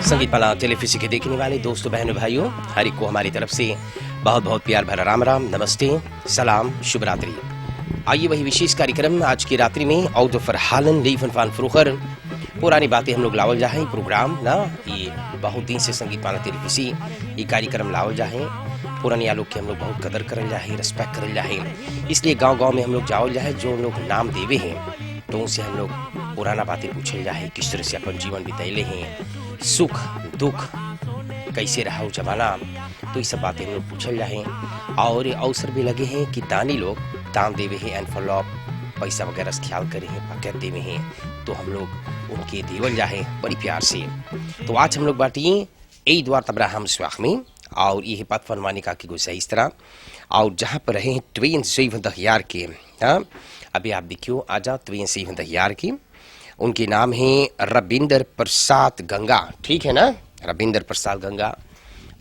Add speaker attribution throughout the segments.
Speaker 1: संगीत माला टेलीविजन के देखने वाले दोस्तों बहनों भाइयों, हर एक को हमारी तरफ से बहुत बहुत प्यार भरा राम राम, नमस्ते, सलाम, शुभ रात्रि। आइए वही विशेष कार्यक्रम आज की रात्रि में आउट ऑफ हालन लीवन फान फ्रूखर पुरानी बातें हम लोग लावल जाए प्रोग्राम ना, ये बहुत दिन से संगीत माला टेलीविजन ये कार्यक्रम लावल जाए, पुरानी लोग की हम लोग बहुत कदर करल जाए, रिस्पेक्ट करल जाए, इसलिए गांव-गांव में हम लोग जावल जाए, जो लोग नाम देवे हैं तो उनसे हम लोग पुराना बातें पूछल जाए, किस तरह से अपन जीवन बितैले हैं, सुख दुख कैसे रहा हो जमाना, तो ये सब बातें हम लोग पूछल जाए। और अवसर भी लगे हैं कि दानी लोग दान देवे हैं, एनफॉलोप पैसा वगैरह ख्याल करे हैं, पैकेट देवे हैं, तो हम लोग उनके देवल जाए बड़ी प्यार से। तो आज हम लोग बाटी यही द्वार तबराहम स्वाख में और ये पथ फनवानी का की गुस्सा इस तरह, और जहाँ पर रहे ट्वेन सेवन दहियार के, हाँ अभी आप देखियो आजा ट्वेन सेवन दहियार की, उनके नाम है रविंदर प्रसाद गंगा, ठीक है ना, रविंदर प्रसाद गंगा।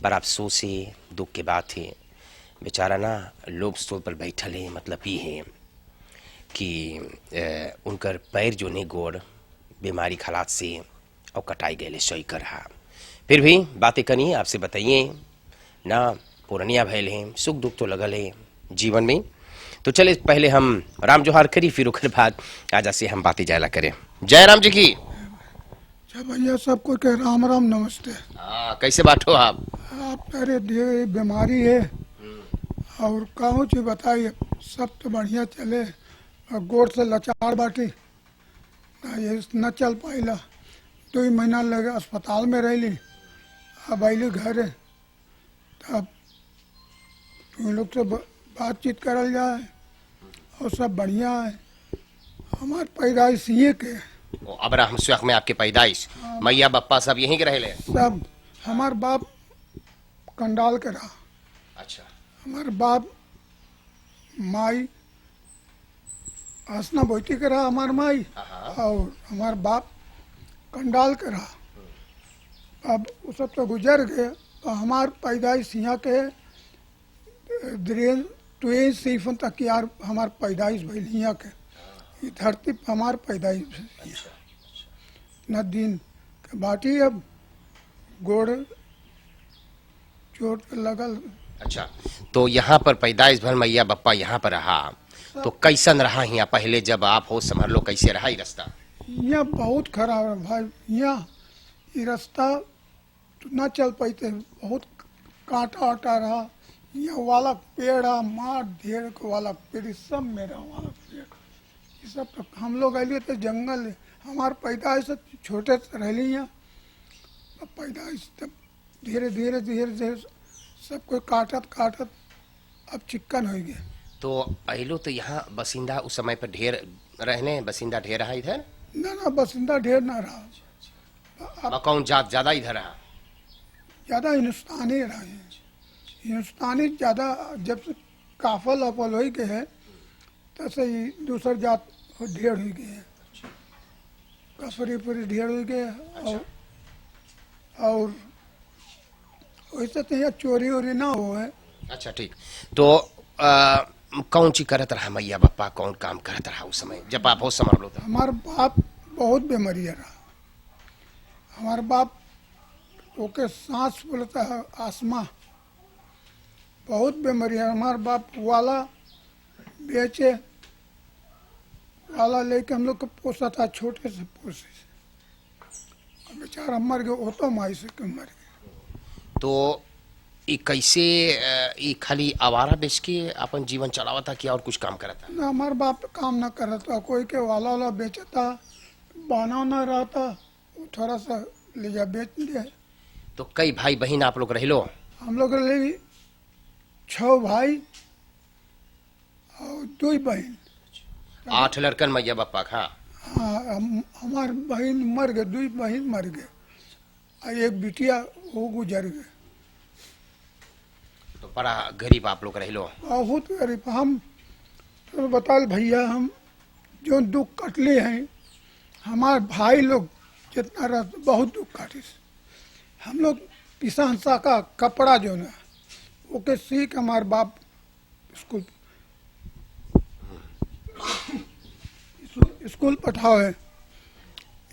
Speaker 1: पर अफसोस है, दुख के बात है, बेचारा ना लोग स्टोल पर बैठल है, मतलब ये है कि उनकर पैर जो ने गोड़ बीमारी खलात से और कटाई गए सही कर रहा। फिर भी बातें करिए, आपसे बताइए ना, पुरानिया भैल हैं, सुख दुख तो लगल है जीवन में। तो चले पहले हम राम जोहार करी, फिर उकर बाद आजा से हम बातें जायला करें। जय राम जी की।
Speaker 2: भैया सबको कह राम राम नमस्ते।
Speaker 1: कैसे बात हो आप?
Speaker 2: अरे बीमारी है और कहूँ चीज बताइए, सब तो बढ़िया चले और गोड़ से लाचार बाटी, ये न चल पाइला, 2 महीना लगे अस्पताल में रही, अब अली घर है, तब तुम लोग से बातचीत करल जाए और सब बढ़िया है। हमारे पैदाइश ये के
Speaker 1: अब्राहम स्वाख में आपके पैदाइश, मैया बप्पा सब यहीं के रहे?
Speaker 2: सब हमार बाप कंडाल के रहा।
Speaker 1: अच्छा।
Speaker 2: हमार बाप माई हंसना बोती के रहा, हमार माई, और हमार बाप कंडाल के रहा। अब वो सब तो गुजर गए, तो हमार पैदाइश यहाँ के ट्वेन सीफन तक यार हमार पैदाइश भइल यहाँ के, ये धरती पर हमार पैदाइश न दिन के बाटी। अब गोड़ चोट लगल।
Speaker 1: अच्छा, तो यहाँ पर पैदाइश भर मैया बप्पा यहाँ पर रहा, तो कैसन रहा यहाँ पहले जब आप हो संभर लो, कैसे रहा ये रास्ता?
Speaker 2: यहाँ बहुत खराब है भाई, यहाँ ये रास्ता तो न चल पाते, बहुत कांटा वाटा रहा, यहाँ वाला पेड़ मार ढेर को वाला पेड़ सब मेरा वाला पेड़, ये सब तो हम लोग अलिए तो जंगल है, हमारे पैदाइश छोटे से रही यहाँ, पैदाइश तब धीरे धीरे धीरे धीरे सब कोई काटत काटत अब चिक्कन हो गया।
Speaker 1: तो पहलो तो यहाँ बसिंदा उस समय पर ढेर रहने, बसिंदा ढेर रहा इधर?
Speaker 2: ना बसिंदा ढेर ना रहा।
Speaker 1: अब कौन जात ज्यादा इधर रहा?
Speaker 2: ज्यादा हिंदुस्तानी रहा है, हिंदुस्तानी ज्यादा। जब से काफल अपल हो गए है, तब से ही दूसर जात ढेर हो गए है, कफरी पूरी ढेर हो गए। और वैसे तो यहाँ चोरी वोरी ना हो है।
Speaker 1: अच्छा ठीक। तो कौन ची करत रहा मैया बप्पा, कौन काम करत रहा उस समय जब आप हो समझ लो?
Speaker 2: हमार बाप बहुत बीमारिया रहा, हमार बाप ओके सांस बोलता है आसमा, बहुत बीमारिया। हमार बाप वाला बेचे, वाला लेके हम लोग को पोसा था, छोटे से पोसे से, बेचारा मर गए, वो तो माई से क्यों मर गए।
Speaker 1: तो ये कैसे ये खाली आवारा बेच के अपन जीवन चलावा था कि और कुछ काम करा था?
Speaker 2: ना हमारे बाप काम ना करा था, कोई के वाला बेचता, बाना ना रहा था, वो थोड़ा सा ले जा बेच दिया।
Speaker 1: तो कई भाई बहन आप लोग रह लो?
Speaker 2: हम लोग रहे 6 भाई और 2 बहन।
Speaker 1: 8 लड़कन मैया बप्पा का?
Speaker 2: हाँ, हमारे बहन मर गए, 2 बहन मर गए और एक बिटिया वो गुजर गए।
Speaker 1: तो बड़ा गरीब आप लोग रह लो?
Speaker 2: बहुत गरीब। हम तो बता भैया, हम जो दुख कटले हैं, हमारे भाई लोग जितना रहते बहुत दुख काटे। हम लोग किसान सा का कपड़ा जो ना ओके सीख हमारे बाप स्कूल पठाओ है,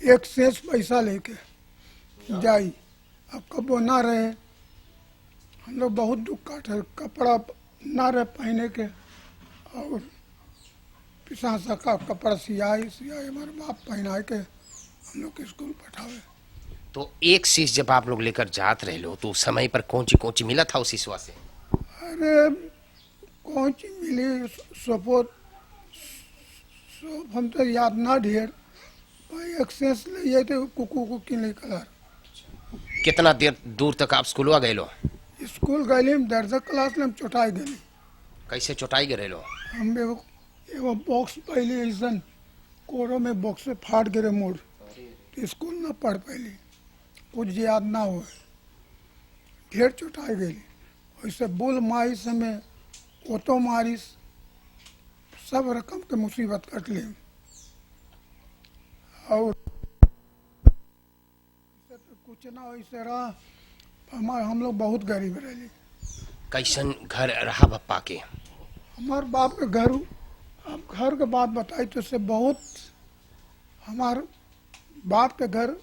Speaker 2: एक शेष पैसा लेके जाई अब कबो ना रहे, हम लोग बहुत दुख काटे, कपड़ा ना रहे पहने के, और पिसा सका कपड़ा सियाई सियाई हमारे बाप पहनाए के हम लोग के स्कूल पठावे।
Speaker 1: तो एक शीश जब आप लोग लेकर जात रहे लो तो उस समय पर कौन ची मिला था उस शीशवा से?
Speaker 2: अरे कौन सी मिली, सपोर्ट सब हम तो याद ना ढेर, भाई एक्सेस ले थे कुकू कुकी नहीं कलर।
Speaker 1: कितना देर दूर तक आप स्कूलवा गए लो?
Speaker 2: स्कूल गए दर्जा क्लास में हम चौटाई गए।
Speaker 1: कैसे चौटाई गए लो?
Speaker 2: हम एगो एगो बॉक्स पहले ऐसा कोरो में बॉक्स से फाट गिरे मोड़, तो स्कूल ना पढ़ पैली, कुछ याद ना हो, ढेर चोटाई गई। वैसे बुल मारी समय ओतो मारिस, सब रकम के मुसीबत कट ली। और कुछ ना वैसे रहा, हम लोग बहुत गरीब रहे।
Speaker 1: कैसन घर रहा बप्पा के?
Speaker 2: हमारे बाप के घर, अब घर के बात बताई तो से बहुत, हमारे बाप के घर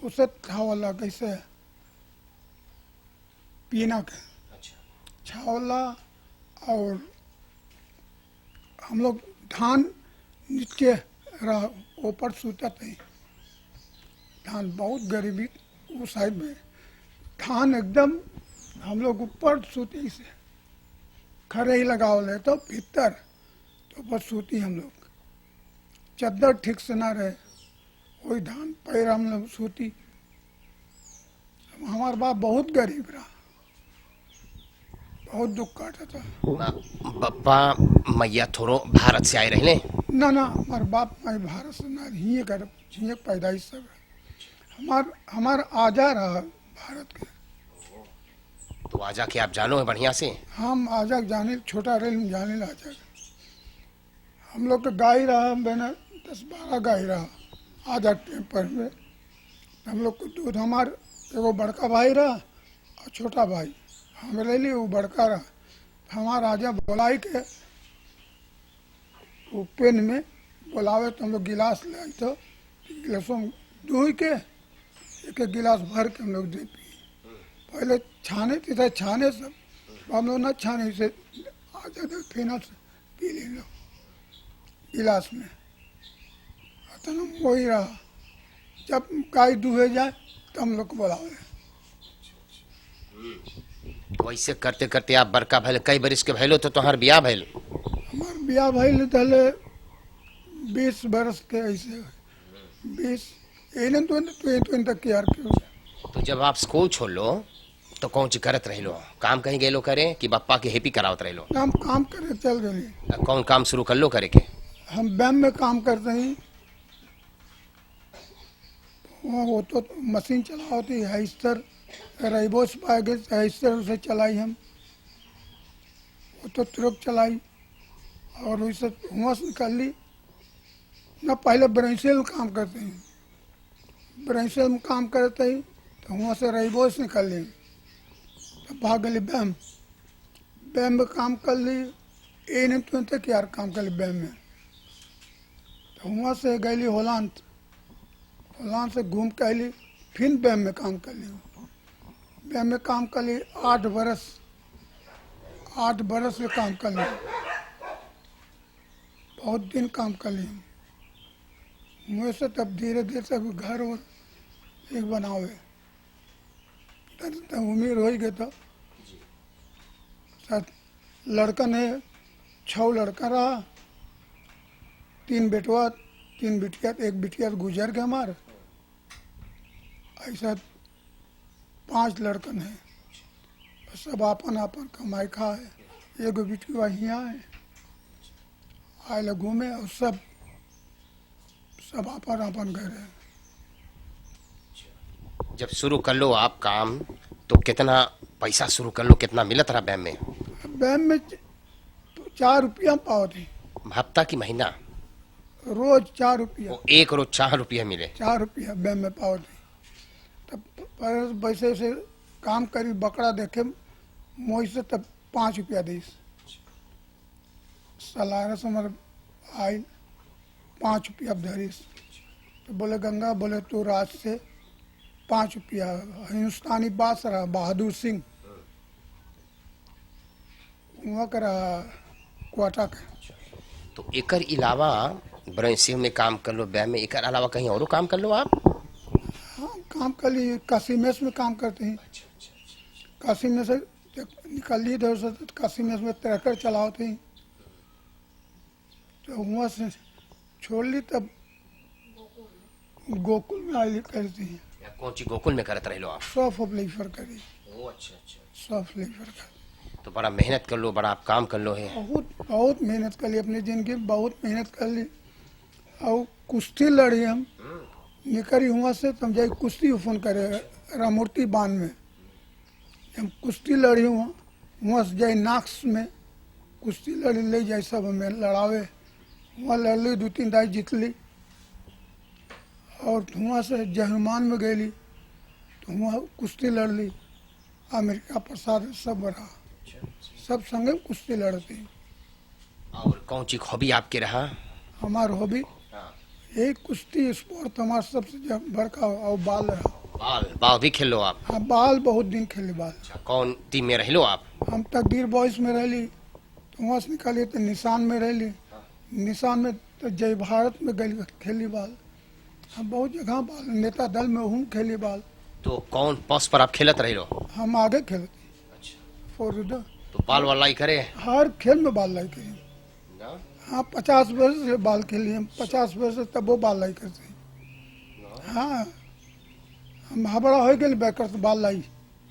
Speaker 2: उसे छावला कैसे पीना के छावला, और हम लोग धान नीचे रहा, ऊपर सूता थे धान, बहुत गरीबी उस साइड में, धान एकदम हम लोग ऊपर सूती से खरे ही लगाओ ले तो भीतर, तो ऊपर सूती हम लोग, चद्दर ठीक से ना रहे, वही धान पैर हम लोग सूती। हमारा बाप बहुत गरीब रहा, बहुत दुख काटा था।
Speaker 1: बप्पा मैया थोड़ो भारत से आए रहले?
Speaker 2: ना ना, हमारे बाप माई भारत से ना, हिये कर हिये पैदाइश सब है। हमार आजा रहा भारत के।
Speaker 1: तो आजा के आप जानो है बढ़िया से?
Speaker 2: हम आजा जाने, छोटा रेल में जाने ला आजा। हम लोग का गाय रहा, मैंने 10-12 गाय रहा आजा टेम्पर में। हम लोग को दूध, हमार एगो बड़का भाई रहा और छोटा भाई, हम ले ली, वो बड़का रहा। हमारा राजा बोलाई के वो पेन में बोलावे तो हम लोग गिलास ले आई, तो गिलासों में दूध के एक एक गिलास भर के हम लोग दे पी। पहले छाने थे, छाने सब हम लोग ना छाने से आ जाते, फेना से पी ले लो गिलास में। तो वही रहा, जब गाय दूहे जाए तो हम लोग को बुलावे।
Speaker 1: तो ऐसे करते करते आप बड़का भैल, कई बरिस के भैलो तो तुम्हार बियाह भैल?
Speaker 2: हमार ब्याह भइल तले 20 बरस के, ऐसे 20 एने तो तक यार के।
Speaker 1: तो जब आप स्कूल छोड़ लो तो कौन ची करत रह लो? काम कहीं गए लो करे कि बप्पा के हैप्पी करावत रह लो?
Speaker 2: हम काम करे चल गए।
Speaker 1: कौन काम शुरू कर लो करे के?
Speaker 2: हम बैंक में काम करते हैं, वहाँ वो तो मशीन चला होती है, हैस्टर रेबोस पाए गए, हैस्टर से चलाई हम, वो तो ट्रक चलाई, और वैसे वहाँ से निकाल ली ना। पहले ब्रांचेल में काम करते हैं, ब्रांचेल में काम करते हैं तो वहाँ से रेबोस निकल ली, तो भाग गई बैम, बैम में काम कर ली। एने तो तक यार काम कर ली बैम में, तो वहाँ से गई होलांत, होलांत से घूम के आई, फिर बैम में काम कर ली। बैम में काम कर ली 8 बरस, 8 बरस में काम कर ली, बहुत दिन काम कर ली। मुझे से तब धीरे धीरे सब घर और एक बनावे, तब उम्र हो गए तो साथ लड़कन है, 6 लड़का रहा, 3 बेटवा 3 बिटिया, एक बिटिया गुजर गया हमारे, ऐसा 5 लड़कन है, सब आपन आपन कमाई खा है। एगो बिटिया यहाँ है, आए घूमे, और सब आपन आपन घर है।
Speaker 1: जब शुरू कर लो आप काम तो कितना पैसा शुरू कर लो, कितना मिलत रहा बैम में?
Speaker 2: बैम में तो 4 रुपया पाओ थे,
Speaker 1: हफ्ता की महीना?
Speaker 2: रोज 4 रुपया,
Speaker 1: वो एक रोज 4 रुपया मिले?
Speaker 2: 4 रुपया बैम में पाओ थे। तब पर वैसे से काम करी, बकरा देखे मोह से, तब 5 रुपया दीस सलारस हमारे आई 5 रुपया धरीस। तो बोले गंगा, बोले तू रात से 5 रुपया। हिंदुस्तानी बादशाह बहादुर सिंह वहाँ का क्वाटा का।
Speaker 1: तो एकर अलावा ब्रह्मसिंह में काम कर लो, बैम में, एकर अलावा कहीं और काम कर लो आप?
Speaker 2: हाँ काम कर लिए, काशीमेस में काम करते हैं। काशी में से जब निकल लिए थे उसे तो काशी में ट्रैक्टर चलाते हैं, तो वहाँ से छोड़ ली तब गोकुल में आई करती हैं।
Speaker 1: कौन सी गोकुल में करत रहे लो आप?
Speaker 2: सॉफ्ट फ्लेवर करी,
Speaker 1: ओ अच्छा अच्छा।
Speaker 2: सॉफ्ट फ्लेवर कर।
Speaker 1: तो बड़ा मेहनत कर लो, बड़ा आप काम कर लो है।
Speaker 2: बहुत बहुत मेहनत कर ली अपनी जिंदगी में, बहुत मेहनत कर ली। और कुश्ती लड़ी हम, निकली वहाँ से समझाई कुश्ती फोन करे रामूर्ति बांध में, हम कुश्ती लड़ी वहाँ से जाए नाक्स में कुश्ती लड़ी, ले जाए सब हमें लड़ावे, वहाँ लड़ ली 2-3 दाई जीत ली। और वहाँ से जहनुमान में गई तो वहाँ कुश्ती लड़ ली, अमेरिका प्रसाद सब रहा, सब संगे कुश्ती लड़ती।
Speaker 1: और कौन सी हॉबी आपके रहा?
Speaker 2: हमार हॉबी यही कुश्ती स्पोर्ट हमारा सबसे बड़का। और बाल रहा।
Speaker 1: बाल बाल भी खेल लो आप?
Speaker 2: हाँ बाल बहुत दिन खेले बाल।
Speaker 1: अच्छा, कौन टीम में रह लो आप?
Speaker 2: हम तकदीर बॉयज में रह ली, तो वहाँ से निकाली तो निशान में रह ली, निशान में तो जय भारत में गली खेली बाल। हम बहुत जगह बाल, नेता दल में हूँ खेली बाल।
Speaker 1: तो कौन पोस्ट पर आप खेलत रहे लो?
Speaker 2: हम आगे खेलते
Speaker 1: अच्छा।
Speaker 2: फॉर उधर
Speaker 1: तो बाल वाला ही करे?
Speaker 2: हर खेल में बाल लाई करें।
Speaker 1: ना?
Speaker 2: हाँ 50 वर्ष से बाल खेली हम, 50 वर्ष से तब वो बाल लाई करते हैं। हाँ हम हबड़ा हो गए बैकर से बाल लाई।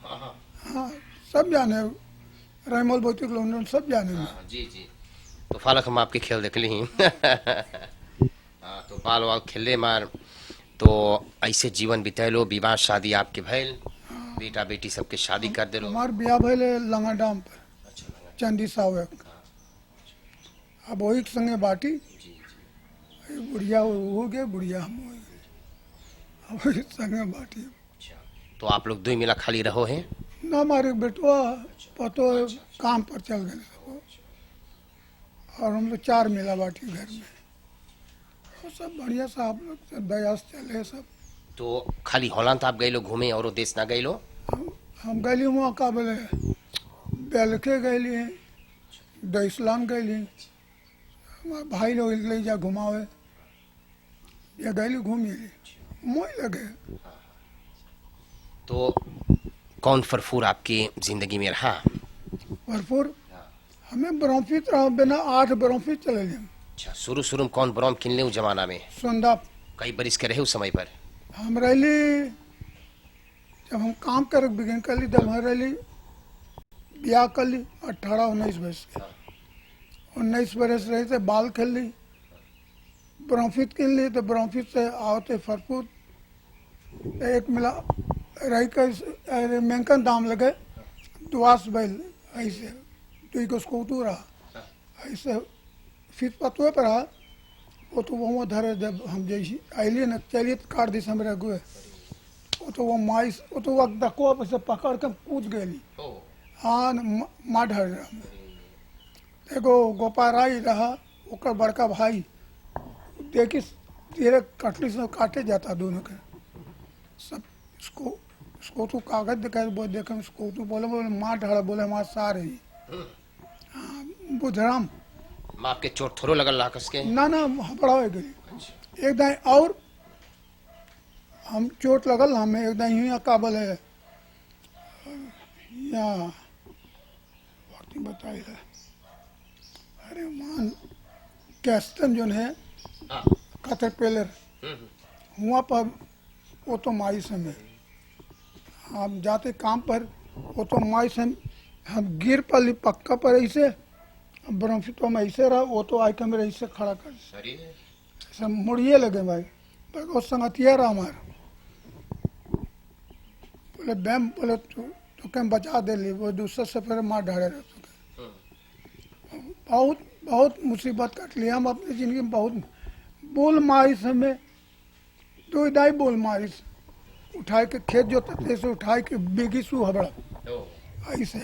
Speaker 1: हाँ
Speaker 2: हाँ सब जाने, रहमल बोतिक लोग सब जाने में।
Speaker 1: हाँ, जी जी। तो फालक हम आपके खेल देख ली ही। हाँ, तो बाल वाल खेले मार। तो ऐसे जीवन बिताए लो, विवाह शादी आपके भैल, बेटा बेटी सबके शादी कर दे लो?
Speaker 2: हमार ब्याह भले लंगा डाम पर,
Speaker 1: अच्छा,
Speaker 2: चंदी सावक। अब वही के संगे बाटी, बुढ़िया हो गए, बुढ़िया हम हो गए, अब वही के संगे बाटी।
Speaker 1: अच्छा। तो आप लोग 2 मिला खाली रहो हैं?
Speaker 2: ना हमारे बेटवा पतो काम पर चल गए सब, और हम लोग 4 मिला बाटी घर में। और सब बढ़िया सा आप लोग सब दया से चले सब।
Speaker 1: तो खाली हॉलैंड आप गए लो घूमे, और देश ना गए लो?
Speaker 2: हम गए वहाँ का बोले बेलखे गए, दो इस्लाम गए, हमारे भाई लोग ले जा घुमावे, या गए घूमिए मोह लगे।
Speaker 1: तो कौन फरफूर आपकी जिंदगी में रहा?
Speaker 2: भरपूर हमें ब्रोमफिट रहा, बिना 8 ब्रोमफिट चले गए।
Speaker 1: अच्छा, शुरू में कौन ब्रोम किन ले उस जमाना में?
Speaker 2: संदा
Speaker 1: कई बरिस के रहे उस समय पर?
Speaker 2: हम रही, जब हम काम कर बिगिन कर ली तब हम रही ब्याह कर ली 18-19 वर्ष के। 19 वर्ष रहे थे, बाल खेल ली, ब्रोमफिट किन ली, तो ब्रोमफिट से आवते फरपूर एक मिला रही कर मेंकन दाम लगे, दुआस बैल ऐसे तो को स्कूटू रहा ऐसे, फिर पतुए पर रहा वो, तो वो धरे जब हम जैसी आइलिए न चलिए तो काट दी हमरे गुए, वो तो वो माइस वो तो वक्त दको से पकड़ के कूद गई। हाँ माँ ढर रहा में एगो गोपाराई रहा, ओकर बड़का भाई देखी तेरे कटली से काटे जाता दोनों के सब। इसको तो कागज दिखाई बोल देखे, इसको तो बोले माँ ढड़ा, बोले हमारे सारे ही। हाँ बुधराम
Speaker 1: माँ आपके चोट थोड़ो लगल रहा कस के?
Speaker 2: ना हपड़ा हो गई एक दाई, और हम चोट लगल हमें एक दाई यहाँ काबल है यहाँ बताई है, अरे मान कैस्टन जो है कैटरपिलर वहाँ पर वो तो माई से में हम जाते काम पर, वो तो माई से हम गिर पली पक्का पर ऐसे, ब्रह्मफिट में ऐसे रहा, वो तो आई के मेरे ऐसे खड़ा कर ऐसे मुड़िए लगे भाई, पर वो संगतिया रहा हमारा, बोले बैम बोले तो क्या बचा दे ली, वो दूसरा से फिर मार ढाड़े रहे तो बहुत बहुत मुसीबत कट लिया हम अपनी जिंदगी में। बहुत बोल मारी समय 2 दाई बोल मारी उठाए के खेत जो तते से उठाए के बेगी सु हबड़ा ऐसे,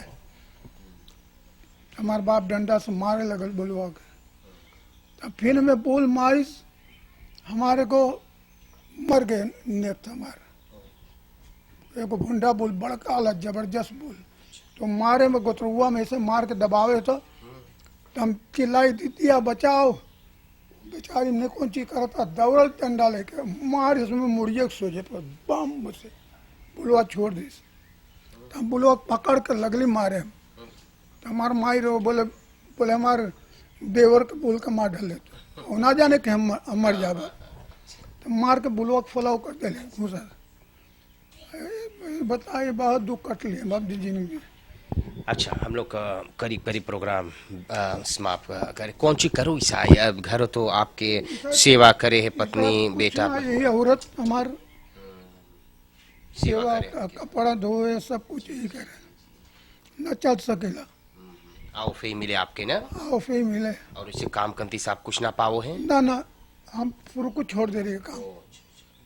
Speaker 2: हमारे बाप डंडा से मारे लगल बोलवा के, तब फिर हमें बोल मारिस हमारे को मर गए नेत हमारे तो एगो भुंडा बुल बड़का वाला जबरदस्त बुल, तो मारे में गोतरुआ में ऐसे मार के दबावे तो हम चिल्लाई दिया बचाओ, बेचारी ने कौन चीज करता, दौड़ल डंडा लेके मार इसमें मुड़िए के सोचे पर बम से बुलवा छोड़ दी। तो हम बुलवा पकड़ कर लगली मारे, तो हमारे माई रो बोले बोले हमारे देवर के बुल के मार डाले, तो ना जाने कि हम मर जाबा, तो मार के बुलवा फुलाव कर दिले घूसा। बताइए बहुत दुख कट लिए बाप जी जिंदगी में।
Speaker 1: अच्छा, हम लोग करीब करीब प्रोग्राम समाप्त करें। कौन सी करो ईसाई, अब घर तो आपके सेवा करे है पत्नी बेटा,
Speaker 2: यही औरत हमार
Speaker 1: सेवा
Speaker 2: सेवा कपड़ा धोए सब कुछ यही करे, न चल सकेला।
Speaker 1: आओ फे मिले आपके ना,
Speaker 2: आओ फिर मिले
Speaker 1: और इसे काम कंती साहब कुछ ना पाओ है।
Speaker 2: ना हम शुरू को छोड़ दे रही है काम,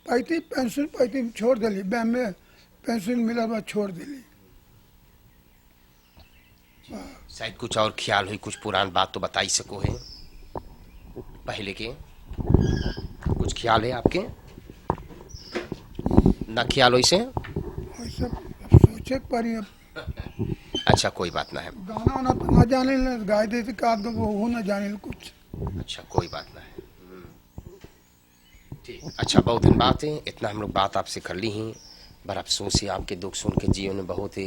Speaker 2: पैती पेंशन पैती छोड़ दिली, बैंक में पेंशन मिला बाद छोड़ दिली।
Speaker 1: शायद कुछ और ख्याल हुई, कुछ पुरान बात तो बता ही सको है पहले के, कुछ ख्याल है आपके ना? ख्याल हो इसे
Speaker 2: वैसे सोचे के पड़ी अब।
Speaker 1: अच्छा, कोई बात ना है।
Speaker 2: गाना वाना तो ना जाने ले, गाय देती का वो ना जाने कुछ।
Speaker 1: अच्छा, कोई बात ना है। ठीक, अच्छा, बहुत दिन बात है, इतना हम लोग बात आपसे कर ली ही। बड़ा अफसोस है आपके दुख सुन के, जीवन में बहुत ही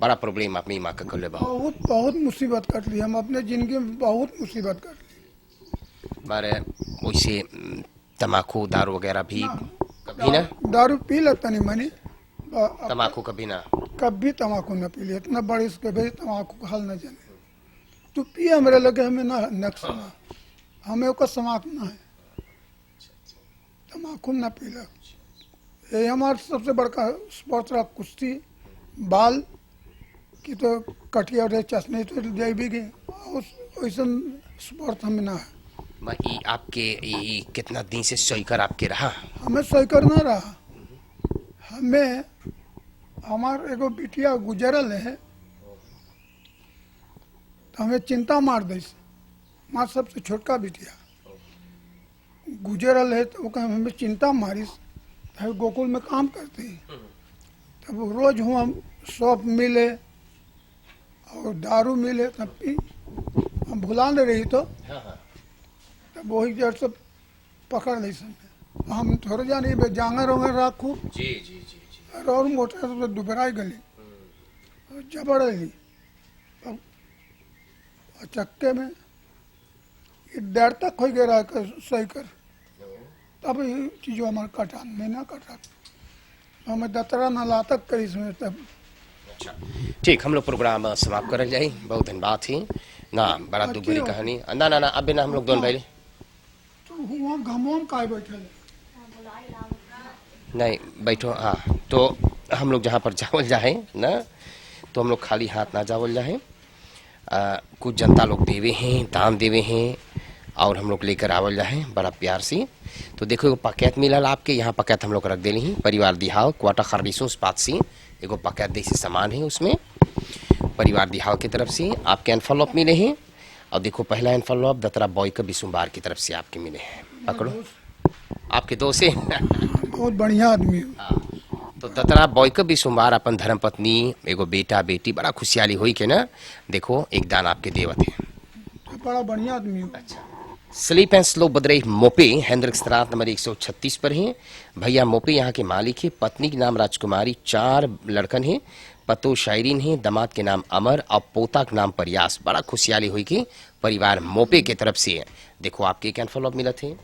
Speaker 1: बड़ा प्रॉब्लम अपनी माँ का कर ले।
Speaker 2: बहुत बहुत मुसीबत कट ली, हम अपने जिंदगी में बहुत मुसीबत कट ली।
Speaker 1: हमारे वैसे तम्बाकू दारू वगैरह भी कभी ना?
Speaker 2: दारू पी लेता नहीं मनी,
Speaker 1: तम्बाकू कभी ना?
Speaker 2: कभी तम्बाकू न पी ले, इतना बड़े इसके भाई तम्बाकू का हाल न जाने। तू पिए हमारे लगे हमें ना नक्स ना, हमें ओका समाक ना है, तम्बाकू न पी ले। ये हमारा सबसे बड़का स्पोर्ट्स रहा कुश्ती, बाल की तो कटिया उठे चश्मे तो दे भी गए, वैसा स्पोर्ट हमें ना है।
Speaker 1: मैं आपके कितना दिन से सही कर आपके रहा?
Speaker 2: हमें सही करना रहा, हमें हमार एगो बिटिया गुजरल है, तो हमें चिंता मार दी। मार सबसे छोटका बिटिया गुजरल है, तो हमें चिंता मारिस। हम गोकुल में काम करते हैं, तब रोज हुआ शॉप मिले और दारू मिले, तब पी हम भुला नहीं रही, तो तब वही जड़ से पकड़ ली सब। हम थोड़े जाने जांगर वंगर राखू
Speaker 1: जी जी जी जी।
Speaker 2: और मोटर से दुबराई गली जबड़ ली, अब चक्के में ये डर तक हो गया सही कर, तब ये चीज़ों हमारे कटा में ना कटा, हमें दतरा न लातक करी इसमें तब।
Speaker 1: अच्छा, ठीक, हम लोग प्रोग्राम समाप्त कर जाए। बहुत दिन बात ही ना, बड़ा दुख भरी कहानी। ना ना ना, अभी ना हम लोग दोनों भाई
Speaker 2: तो हुआ घमों का बैठे
Speaker 1: नहीं बैठो। हाँ, तो हम लोग जहाँ पर जावल जाए ना, तो हम लोग खाली हाथ ना जावल जाए। कुछ जनता लोग देवे हैं, दान देवे हैं, और हम लोग लेकर आवल जाए बड़ा प्यार से। तो देखो एगो पकैत मिलल आपके यहाँ, पकैत हम लोग रख देली ही, परिवार दिहाव क्वाटा खरबीसों पात से एगो पकैत देसी सामान है, उसमें परिवार दिहाव की तरफ से आपके एनफलॉप मिले हैं। और देखो पहला एनफलॉप दतरा बॉय का बिसुम्बार की तरफ से आपके मिले हैं, पकड़ो, आपके दोस्त है।
Speaker 2: बहुत बढ़िया आदमी है।
Speaker 1: तो दतरा बॉय का बिसुम्बार अपन धर्म पत्नी एगो बेटा बेटी बड़ा खुशहाली हुई के ना, देखो एक दान आपके देवत है।
Speaker 2: बड़ा बढ़िया आदमी है।
Speaker 1: अच्छा, स्लीप एंड स्लो बदरई मोपे हैंड्रिक स्त्रात नंबर 136 पर है। भैया मोपे यहाँ के मालिक है, पत्नी के नाम राजकुमारी, 4 लड़कन है, पतो शायरीन है, दामाद के नाम अमर और पोता के नाम प्रयास। बड़ा खुशहाली हुई कि परिवार मोपे की तरफ से है। देखो आपके एक एनफॉलोप मिला थे,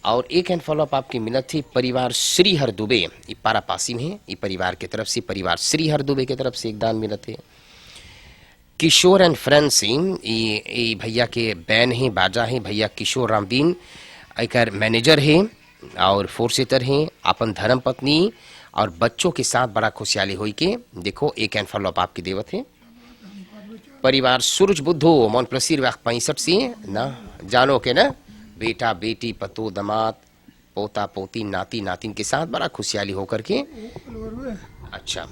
Speaker 1: और एक एनफॉलोप आपकी मिलत थी परिवार श्रीहर दुबे, ये पारापासी में है, ये परिवार की तरफ से, परिवार श्रीहर दुबे की तरफ से एक दान मिलत थे। किशोर एंड फ्रेंड सिंह, ये भैया के बैन हैं, बाजा हैं, भैया किशोर रामदीन एकर मैनेजर हैं और फोर्सेटर हैं, अपन धर्म पत्नी और बच्चों के साथ बड़ा खुशहाली हुई के। देखो एक एनफॉलोप आपकी देवत है। परिवार सूरज बुद्धो मोन प्रसिर 65 से ना, जानो के ना, बेटा बेटी पतो दमाद पोता पोती नाती नातिन के साथ बड़ा खुशहाली होकर के। अच्छा,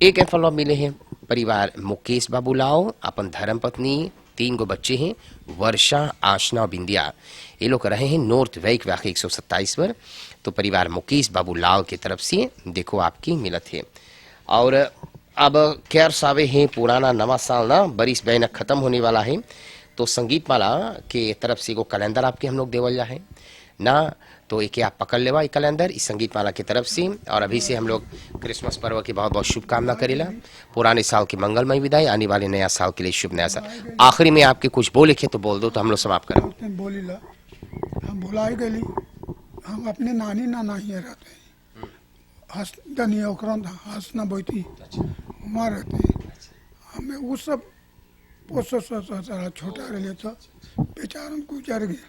Speaker 1: एक एनफॉलोप मिले हैं परिवार मुकेश बाबूलाओ, अपन धर्म पत्नी, 3 गो बच्चे हैं, वर्षा आशना बिंदिया। ये लोग रहे हैं नॉर्थ वैक वाक़ 127 पर। तो परिवार मुकेश बाबू लाल की तरफ से देखो आपकी मिलत है। और अब खैर सावे है पुराना नवा साल ना बरिस बैन खत्म होने वाला है, तो संगीत माला के तरफ से एगो कैलेंडर आपके हम लोग देवल जा है ना, तो एक आप पकड़ लेवा एक कैलेंडर इस संगीत माला की तरफ से। और अभी से हम लोग क्रिसमस पर्व की बहुत बहुत शुभकामना करेला, पुराने साल की मंगलमय विदाई, आने वाले नया साल के लिए शुभ नया साल। आखिरी में आपके कुछ बोले थे तो बोल दो तो हम लोग समाप्त करें।
Speaker 2: बोली ला हम भुलाई गली, हम अपने नानी नाना ही रहते हैं, हंस दनी ओकरा हंसना बैठी वहाँ रहते हैं। हमें वो सब पोसो सारा छोटा रहे था, बेचारन गुजर गए।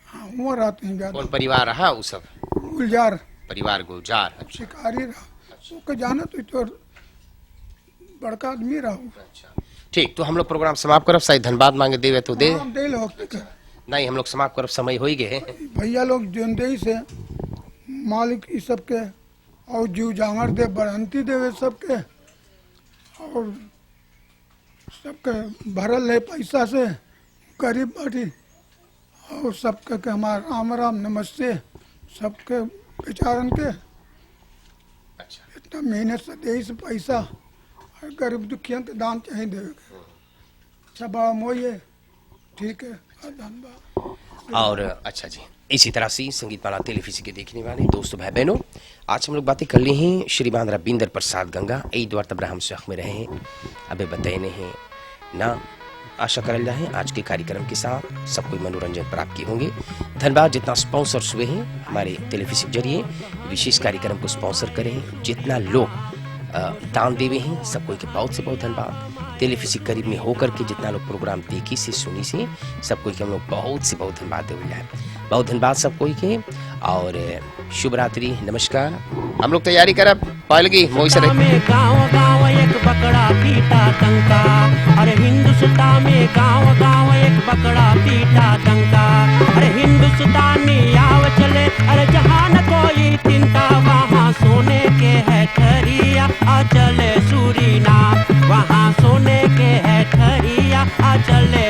Speaker 2: हाँ वहाँ रहते हैं ज्यादा।
Speaker 1: कौन परिवार रहा वो सब?
Speaker 2: गुलजार
Speaker 1: परिवार गुलजार। अच्छा
Speaker 2: शिकारी रहा, उसको जाना तो बड़का आदमी रहा।
Speaker 1: ठीक, तो हम लोग प्रोग्राम समाप्त करब। शायद धन्यवाद मांगे देवे तो दे
Speaker 2: हाँ, दे लो
Speaker 1: नहीं, हम लोग समाप्त करब, समय हो ही गए।
Speaker 2: भैया लोग जोंदे से मालिक इस सबके और जीव जांगर दे बढ़ंती देवे सबके, और सबके भरल है पैसा से गरीब बाटी, और सबके के हमारा राम राम नमस्ते सबके बेचारन के।
Speaker 1: अच्छा
Speaker 2: इतना मेहनत से दे से पैसा और गरीब दुखियन के दान चाहिए देवे के। अच्छा बड़ा मोये ठीक है, धन्यवाद।
Speaker 1: और अच्छा जी, इसी तरह से संगीत माला टेलीविजन के देखने वाले दोस्तों भाई बहनों, आज हम लोग बातें कर ली हैं श्रीमान रविंद्र प्रसाद गंगा ईद वार अब्राहम शेख में रहे हैं, अबे बताए हैं ना। आशा करल जाए आज के कार्यक्रम के साथ सब कोई मनोरंजन प्राप्त किए होंगे। धन्यवाद जितना स्पॉन्सर्स हुए हैं हमारे टेलीविजन जरिए विशेष कार्यक्रम को स्पॉन्सर करें, जितना लोग दान देवे हैं सब कोई के बहुत से बहुत धन्यवाद। टेलीविजन करीब में होकर के जितना लोग प्रोग्राम देखी से सुनी से सब कोई के हम लोग बहुत से बहुत धन्यवाद देवल जाए। बहुत धन्यवाद सब कोई के, और शुभ रात्रि, नमस्कार। हम लोग तैयारी करब पहलगी मोई से
Speaker 3: गाँव एक बकड़ा पीटा टंका, अरे हिंदुस्तान में गाँव एक बकड़ा पीटा टंका, अरे हिंदुस्तानी आव चले, अरे जहाँ न कोई चिंता, वहाँ सोने के है ठरिया, आ चले सूरीना, वहाँ सोने के है ठरिया, आ चले